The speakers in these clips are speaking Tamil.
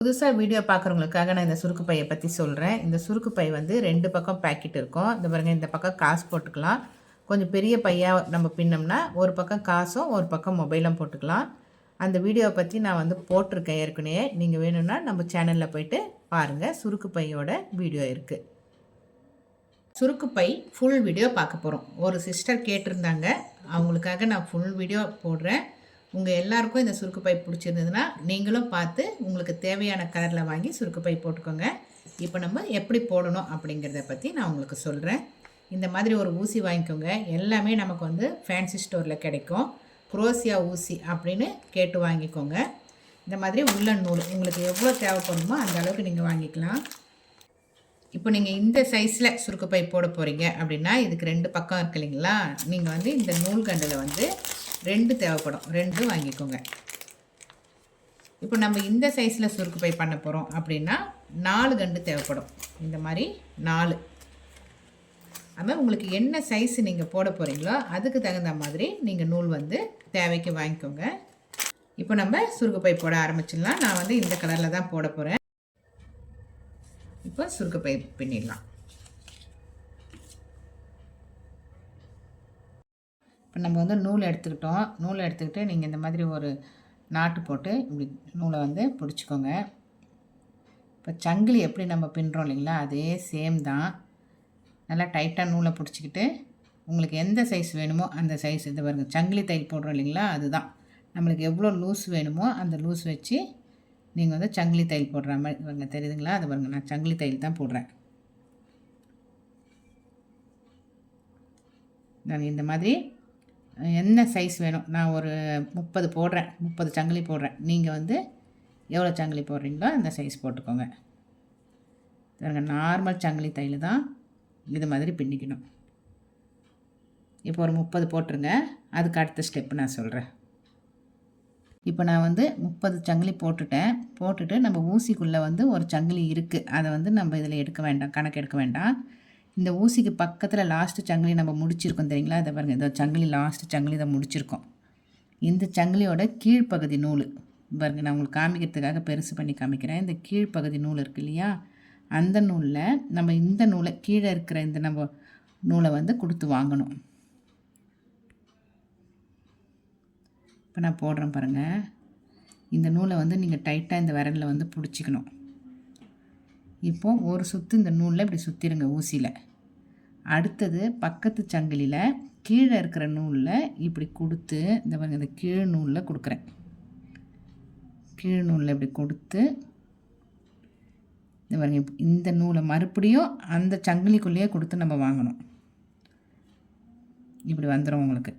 புதுசாக வீடியோ பார்க்குறவங்களுக்காக நான் இந்த சுருக்கு பையை பற்றி சொல்கிறேன். இந்த சுருக்கு பை வந்து 2 பக்கம் பேக்கெட் இருக்கும். இந்த பாருங்கள், இந்த பக்கம் காசு போட்டுக்கலாம். கொஞ்சம் பெரிய பையாக நம்ம பின்னோம்னா ஒரு பக்கம் காசும் ஒரு பக்கம் மொபைலும் போட்டுக்கலாம். அந்த வீடியோவை பற்றி நான் வந்து போட்டிருக்கேன் ஏற்கனவே. நீங்கள் வேணும்னா நம்ம சேனலில் போய்ட்டு பாருங்கள். சுருக்கு பையோட வீடியோ இருக்குது. சுருக்கு பை ஃபுல் வீடியோ பார்க்க போகிறோம். ஒரு சிஸ்டர் கேட்டிருந்தாங்க, அவங்களுக்காக நான் ஃபுல் வீடியோ போடுறேன். உங்கள் எல்லாருக்கும் இந்த சுருக்கு பை பிடிச்சிருந்ததுன்னா நீங்களும் பார்த்து உங்களுக்கு தேவையான கலரில் வாங்கி சுருக்கு பை போட்டுக்கோங்க. இப்போ நம்ம எப்படி போடணும் அப்படிங்கிறத பற்றி நான் உங்களுக்கு சொல்கிறேன். இந்த மாதிரி ஒரு ஊசி வாங்கிக்கோங்க. எல்லாமே நமக்கு வந்து ஃபேன்சி ஸ்டோரில் கிடைக்கும். குரோசியா ஊசி அப்படின்னு கேட்டு வாங்கிக்கோங்க. இந்த மாதிரி உள்ளன் நூல் உங்களுக்கு எவ்வளோ தேவைப்படுமோ அந்த அளவுக்கு நீங்கள் வாங்கிக்கலாம். இப்போ நீங்கள் இந்த சைஸில் சுருக்கு பை போட போகிறீங்க அப்படின்னா இதுக்கு 2 பக்கம் இருக்கு இல்லைங்களா, நீங்கள் வந்து இந்த நூல் கண்டில் வந்து 2 தேவைப்படும். 2 வாங்கிக்கோங்க. இப்போ நம்ம இந்த சைஸில் சுருக்கு பை பண்ண போகிறோம் அப்படின்னா 4 கண்டு தேவைப்படும். இந்த மாதிரி 4. அதுமாதிரி உங்களுக்கு என்ன சைஸ் நீங்கள் போட போகிறீங்களோ அதுக்கு தகுந்த மாதிரி நீங்கள் நூல் வந்து தேவைக்கு வாங்கிக்கோங்க. இப்போ நம்ம சுருக்கு பை போட ஆரம்பிச்சிடலாம். நான் வந்து இந்த கலரில் தான் போட போகிறேன். இப்போ சுருக்கு பை பின்னிடலாம். இப்போ நம்ம வந்து நூல் எடுத்துக்கிட்டோம். நூலை எடுத்துக்கிட்டு நீங்கள் இந்த மாதிரி ஒரு நாட்டு போட்டு இப்படி நூலை வந்து பிடிச்சிக்கோங்க. இப்போ சங்கிலி எப்படி நம்ம பின்னுறோம் இல்லைங்களா, அதே சேம் தான். நல்லா டைட்டாக நூலை பிடிச்சிக்கிட்டு உங்களுக்கு எந்த சைஸ் வேணுமோ அந்த சைஸ், இது பாருங்க சங்கிலி தையல் போடுறோம் இல்லைங்களா, அதுதான். நம்மளுக்கு எவ்வளோ லூஸ் வேணுமோ அந்த லூஸ் வச்சு நீங்கள் வந்து சங்கிலி தையல் போடுற மாதிரி பாருங்க, தெரியுதுங்களா? அது பாருங்கள், நான் சங்கிலி தையல் தான் போடுறேன். நான் இந்த மாதிரி என்ன சைஸ் வேணும், நான் ஒரு 30 போடுறேன், 30 சங்கிலி போடுறேன். நீங்கள் வந்து எவ்வளோ சங்கிலி போடுறீங்களோ அந்த சைஸ் போட்டுக்கோங்க. நார்மல் சங்கிலி தையல் தான் இது மாதிரி பின்னிக்கணும். இப்போ ஒரு 30 போட்டுருங்க. அதுக்கு அடுத்த ஸ்டெப்பு நான் சொல்கிறேன். இப்போ நான் வந்து 30 சங்கிலி போட்டுட்டு நம்ம ஊசிக்குள்ளே வந்து ஒரு சங்கிலி இருக்குது, அதை வந்து நம்ம இதில் எடுக்க வேண்டாம், கணக்கு எடுக்க வேண்டாம். இந்த ஊசிக்கு பக்கத்தில் லாஸ்ட்டு சங்கிலி நம்ம முடிச்சிருக்கோம் தெரியுங்களா, இதை பாருங்கள், இந்த சங்கிலி லாஸ்ட்டு சங்கிலி இதை முடிச்சிருக்கோம். இந்த சங்கிலியோட கீழ்ப்பகுதி நூல் பாருங்கள், நான் உங்களுக்கு காமிக்கிறதுக்காக பெருசு பண்ணி காமிக்கிறேன். இந்த கீழ்ப்பகுதி நூல் இருக்குது இல்லையா, அந்த நூலில் நம்ம இந்த நூலை கீழே இருக்கிற இந்த நம்ம நூலை வந்து கொடுத்து வாங்கணும். இப்போ நான் போடுறேன் பாருங்கள். இந்த நூலை வந்து நீங்கள் டைட்டாக இந்த விரலில் வந்து பிடிச்சிக்கணும். இப்போது ஒரு சுற்று இந்த நூலில் இப்படி சுற்றிடுங்க ஊசியில். அடுத்தது பக்கத்து சங்கிலியில் கீழே இருக்கிற நூலில் இப்படி கொடுத்து இந்த பாருங்கள், இந்த கீழ் நூலில் கொடுக்குறேன். கீழ் நூலில் இப்படி கொடுத்து இந்த பாருங்கள், இந்த நூலை மறுபடியும் அந்த சங்கிலிக்குள்ளேயே கொடுத்து நம்ம வாங்கணும். இப்படி வந்துடும் உங்களுக்கு.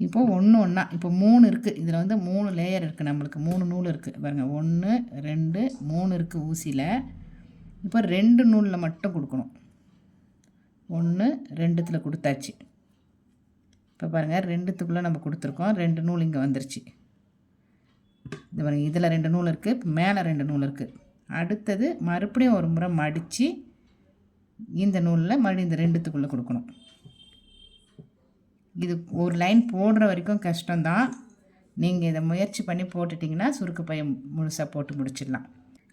இப்போது ஒன்றா இப்போ 3 இருக்குது. இதில் வந்து 3 லேயர் இருக்குது. நம்மளுக்கு 3 நூல் இருக்குது பாருங்கள். 1 2 3 இருக்குது ஊசியில். இப்போ 2 நூலில் மட்டும் கொடுக்கணும். 1 2த்துல கொடுத்தாச்சு. இப்போ பாருங்கள், 2த்துக்குள்ளே நம்ம கொடுத்துருக்கோம். 2 நூல் இங்கே வந்துருச்சு. இது பாருங்கள், இதில் 2 நூல் இருக்குது. இப்போ மேலே 2 நூல் இருக்குது. அடுத்தது மறுபடியும் ஒரு முறை மடித்து இந்த நூலில் மறுபடியும் இந்த 2த்துக்குள்ளே கொடுக்கணும். இது ஒரு லைன் போடுற வரைக்கும் கஷ்டம்தான். நீங்கள் இதை முயற்சி பண்ணி போட்டுட்டிங்கன்னா சுருக்கு பையை முழுசாக போட்டு முடிச்சிடலாம்.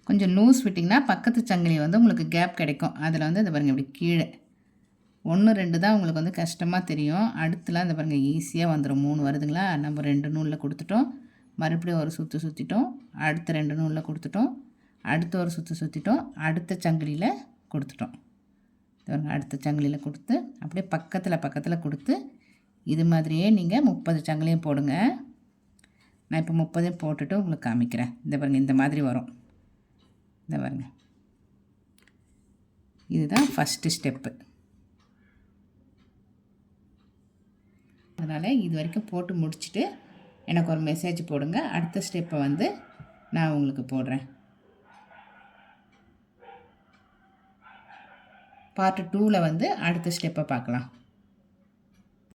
கொஞ்சம் லூஸ் விட்டிங்கன்னா பக்கத்து சங்கிலி வந்து உங்களுக்கு கேப் கிடைக்கும். அதில் வந்து இந்த பாருங்கள், இப்படி கீழே 1 2 தான் உங்களுக்கு வந்து கஷ்டமாக தெரியும். அடுத்துலாம் இந்த பாருங்கள் ஈஸியாக வந்துடும். 3 வருதுங்களா, நம்ம 2 நூலில் கொடுத்துட்டோம். மறுபடியும் ஒரு சுற்று சுற்றிட்டோம். அடுத்த 2 நூலில் கொடுத்துட்டோம். அடுத்த ஒரு சுற்று சுற்றிட்டோம். அடுத்த சங்கிலியில் கொடுத்துட்டோம். அடுத்த சங்கிலியில் கொடுத்து அப்படியே பக்கத்தில் கொடுத்து இது மாதிரியே நீங்கள் 30 சங்கிலியும் போடுங்க. நான் இப்போ 30 போட்டுட்டு உங்களுக்கு காமிக்கிறேன். இந்த பாருங்கள், இந்த மாதிரி வரும். இந்த பாருங்கள், இதுதான் ஃபஸ்ட்டு ஸ்டெப்பு. அதனால் இது வரைக்கும் போட்டு முடிச்சுட்டு எனக்கு ஒரு மெசேஜ் போடுங்க. அடுத்த ஸ்டெப்பை வந்து நான் உங்களுக்கு போடுறேன். பார்ட் 2ல் வந்து அடுத்த ஸ்டெப்பை பார்க்கலாம்.